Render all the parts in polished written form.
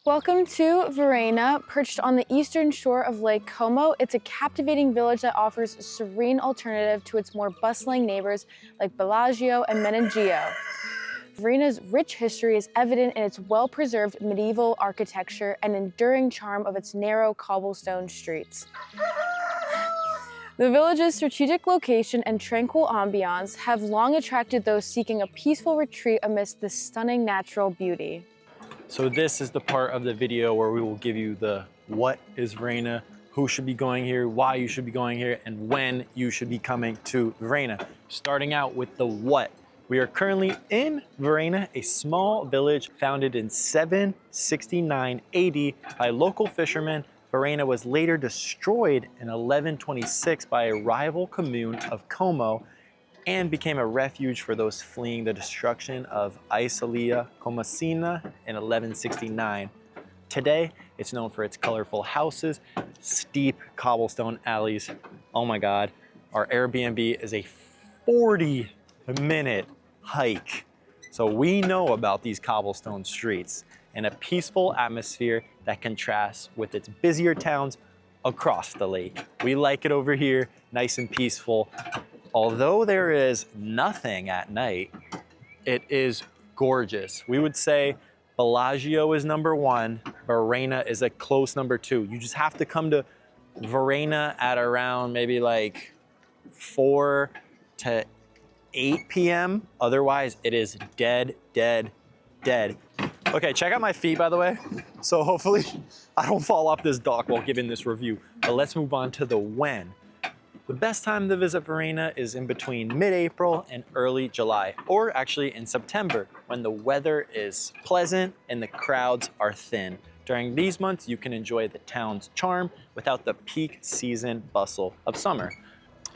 Welcome to Varenna, perched on the eastern shore of Lake Como. It's a captivating village that offers a serene alternative to its more bustling neighbors like Bellagio and Menaggio. Varenna's rich history is evident in its well-preserved medieval architecture and enduring charm of its narrow cobblestone streets. The village's strategic location and tranquil ambiance have long attracted those seeking a peaceful retreat amidst the stunning natural beauty. So this is the part of the video where we will give you the what is Varenna, who should be going here, why you should be going here, and when you should be coming to Varenna. Starting out with the what. We are currently in Varenna, a small village founded in 769 AD by local fishermen. Varenna was later destroyed in 1126 by a rival commune of Como and became a refuge for those fleeing the destruction of Aelia Comacina in 1169. Today, it's known for its colorful houses, steep cobblestone alleys. Oh my God, our Airbnb is a 40-minute hike. So we know about these cobblestone streets and a peaceful atmosphere that contrasts with its busier towns across the lake. We like it over here, nice and peaceful. Although there is nothing at night, it is gorgeous. We would say Bellagio is number one, Varenna is a close number two. You just have to come to Varenna at around maybe like 4 to 8 p.m. Otherwise, it is dead, dead, dead. Okay, check out my feet, by the way. So hopefully I don't fall off this dock while giving this review. But let's move on to the when. The best time to visit Varenna is in between mid-April and early July, or actually in September, when the weather is pleasant and the crowds are thin. During these months, you can enjoy the town's charm without the peak season bustle of summer.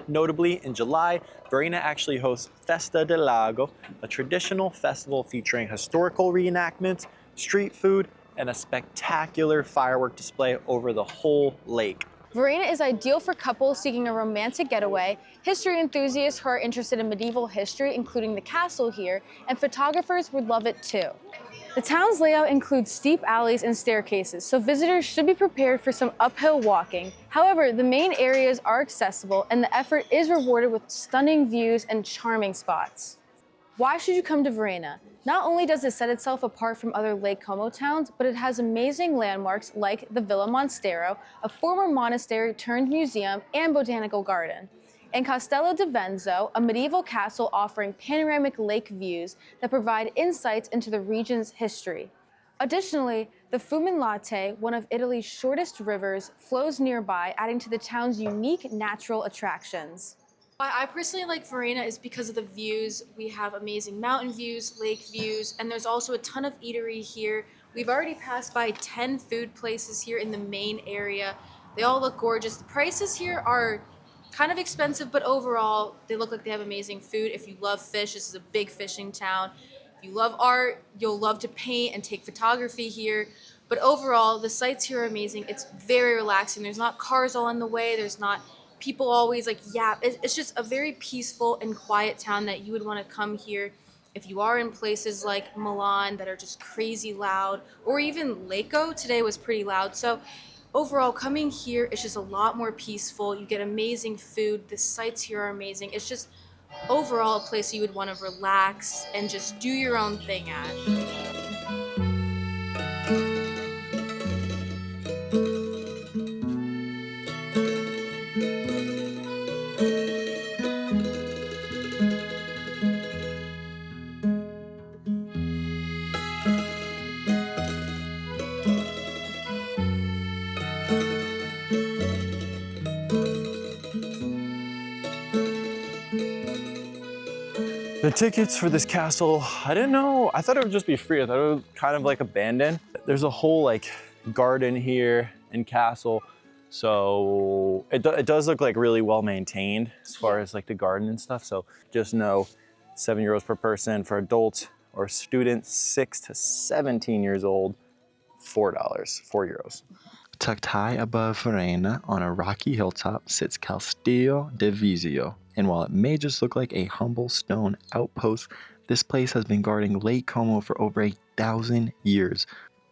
Notably, in July, Varenna actually hosts Festa del Lago, a traditional festival featuring historical reenactments, street food, and a spectacular firework display over the whole lake. Varenna is ideal for couples seeking a romantic getaway, history enthusiasts who are interested in medieval history, including the castle here, and photographers would love it too. The town's layout includes steep alleys and staircases, so visitors should be prepared for some uphill walking. However, the main areas are accessible and the effort is rewarded with stunning views and charming spots. Why should you come to Varenna? Not only does it set itself apart from other Lake Como towns, but it has amazing landmarks like the Villa Monastero, a former monastery turned museum and botanical garden, and Castello di Vezio, a medieval castle offering panoramic lake views that provide insights into the region's history. Additionally, the Latte, one of Italy's shortest rivers, flows nearby, adding to the town's unique natural attractions. Why I personally like Varenna is because of the views. We have amazing mountain views, lake views, and there's also a ton of eatery here. We've already passed by 10 food places here in the main area. They all look gorgeous. The prices here are kind of expensive, but overall, they look like they have amazing food. If you love fish, this is a big fishing town. If you love art, you'll love to paint and take photography here. But overall, the sights here are amazing. It's very relaxing. There's not cars all in the way. There's not people always like yap. It's just a very peaceful and quiet town that you would want to come here if you are in places like Milan that are just crazy loud, or even Lecco today was pretty loud. So overall, coming here is just a lot more peaceful. You get amazing food. The sights here are amazing. It's just overall a place you would want to relax and just do your own thing at. The tickets for this castle, I didn't know. I thought it would just be free. I thought it was kind of like abandoned. There's a whole like garden here and castle. So it does look like really well maintained as far as like the garden and stuff. So just know €7 per person for adults or students 6 to 17 years old, €4. Tucked high above Varenna on a rocky hilltop sits Castello di Vezio. And while it may just look like a humble stone outpost, this place has been guarding Lake Como for over 1,000 years.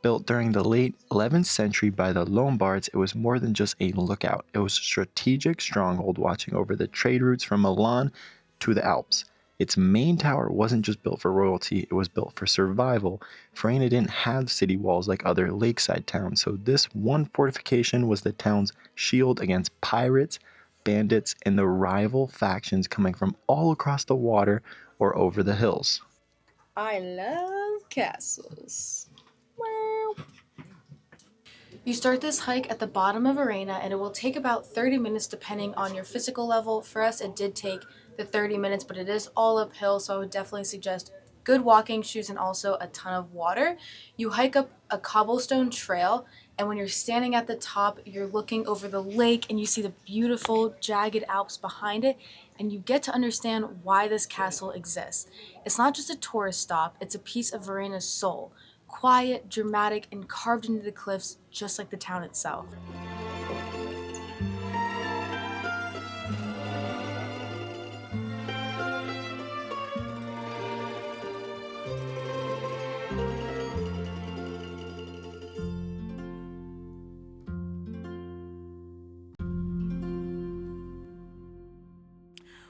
built during the late 11th century by the Lombards, it was more than just a lookout. It was a strategic stronghold watching over the trade routes from Milan to the Alps. Its main tower wasn't just built for royalty, it was built for survival. Varenna didn't have city walls like other lakeside towns, so this one fortification was the town's shield against pirates, bandits, and the rival factions coming from all across the water or over the hills. I love castles. Wow. You start this hike at the bottom of Varenna, and it will take about 30 minutes depending on your physical level. For us, it did take the 30 minutes, but it is all uphill, so I would definitely suggest good walking shoes and also a ton of water. You hike up a cobblestone trail, and when you're standing at the top, you're looking over the lake and you see the beautiful jagged Alps behind it, and you get to understand why this castle exists. It's not just a tourist stop, it's a piece of Varenna's soul. Quiet, dramatic, and carved into the cliffs just like the town itself.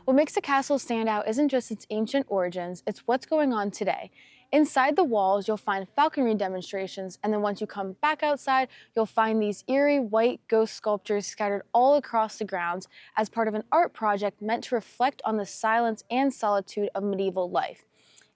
What makes the castle stand out isn't just its ancient origins, it's what's going on today. Inside the walls, you'll find falconry demonstrations, and then once you come back outside, you'll find these eerie white ghost sculptures scattered all across the grounds as part of an art project meant to reflect on the silence and solitude of medieval life.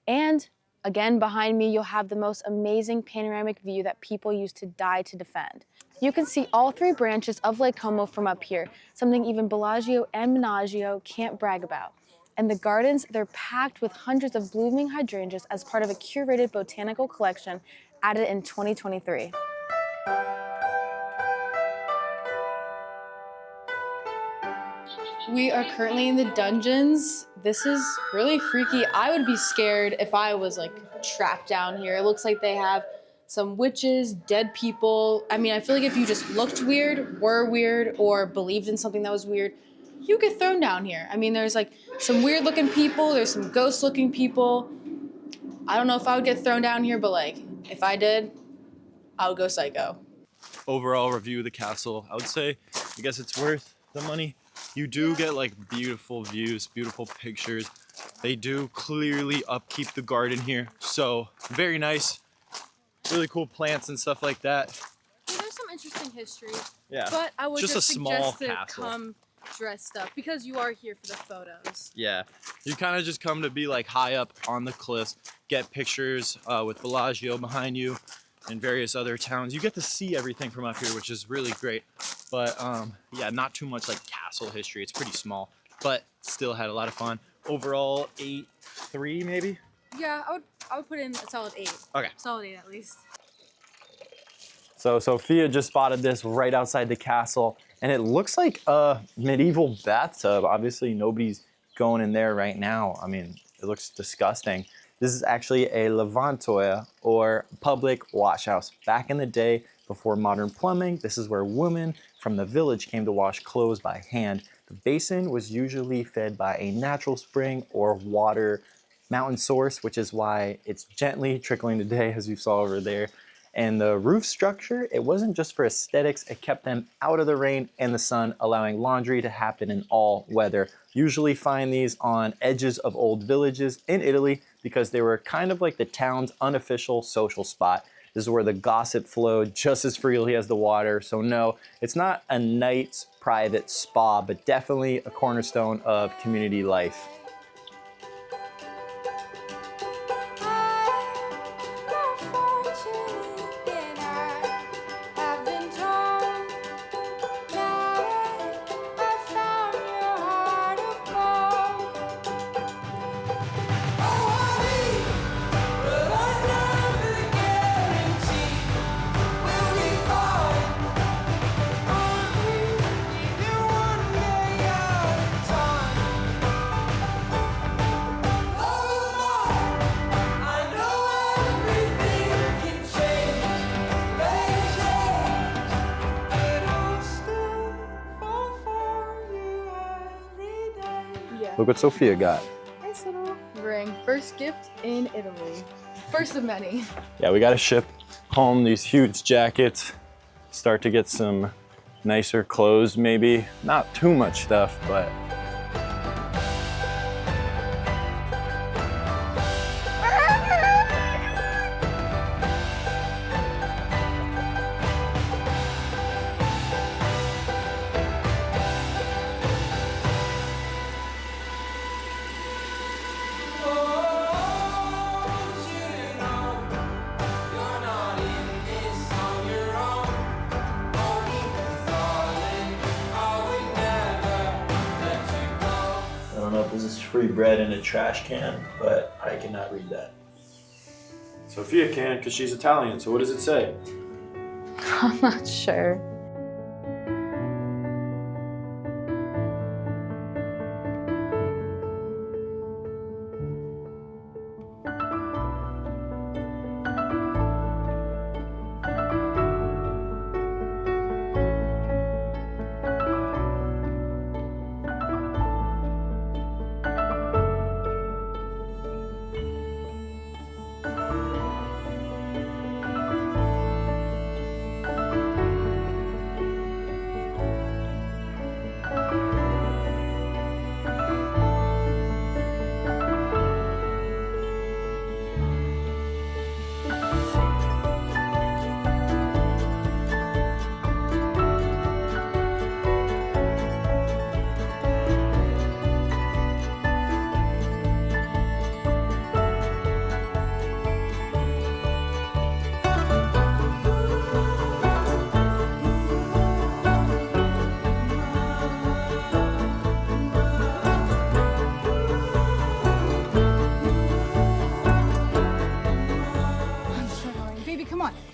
And again, behind me, you'll have the most amazing panoramic view that people used to die to defend. You can see all three branches of Lake Como from up here, something even Bellagio and Menaggio can't brag about. And the gardens, they're packed with hundreds of blooming hydrangeas as part of a curated botanical collection added in 2023. We are currently in the dungeons. This is really freaky. I would be scared if I was like trapped down here. It looks like they have some witches, dead people. I mean, I feel like if you just looked weird, were weird, or believed in something that was weird, you get thrown down here. I mean, there's like some weird looking people, there's some ghost looking people. I don't know if I would get thrown down here, but like, if I did, I would go psycho. Overall review of the castle, I would say, I guess it's worth the money. You do get like beautiful views, beautiful pictures. They do clearly upkeep the garden here, so very nice. Really cool plants and stuff like that. There's some interesting history. Yeah, But I would just a small suggest to castle. come dressed up because you are here for the photos. Yeah, you kind of just come to be like high up on the cliffs, get pictures with Bellagio behind you and various other towns. You get to see everything from up here, which is really great. But yeah, not too much like castle history. It's pretty small, but still had a lot of fun. Overall, 8.3 maybe? Yeah, I would put in a solid 8. Okay. Solid 8 at least. So Sophia just spotted this right outside the castle, and it looks like a medieval bathtub. Obviously, nobody's going in there right now. I mean, it looks disgusting. This is actually a lavatory, or public wash house. Back in the day, before modern plumbing, this is where women from the village came to wash clothes by hand. The basin was usually fed by a natural spring or water mountain source, which is why it's gently trickling today, as you saw over there. And the roof structure, it wasn't just for aesthetics, it kept them out of the rain and the sun, allowing laundry to happen in all weather. Usually find these on edges of old villages in Italy because they were kind of like the town's unofficial social spot. This is where the gossip flowed just as freely as the water. So no, it's not a knight's private spa, but definitely a cornerstone of community life. Look what Sophia got. Nice little ring. First gift in Italy. First of many. Yeah, we got a ship. home these huge jackets, start to get some nicer clothes maybe. Not too much stuff, but I don't know if this is free bread in a trash can, but I cannot read that. Sophia can, because she's Italian, so what does it say? I'm not sure.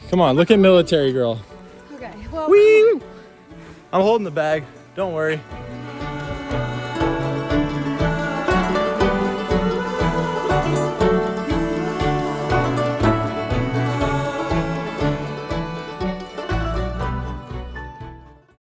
Come on, look at military girl. Okay, well. Whee! I'm holding the bag, don't worry.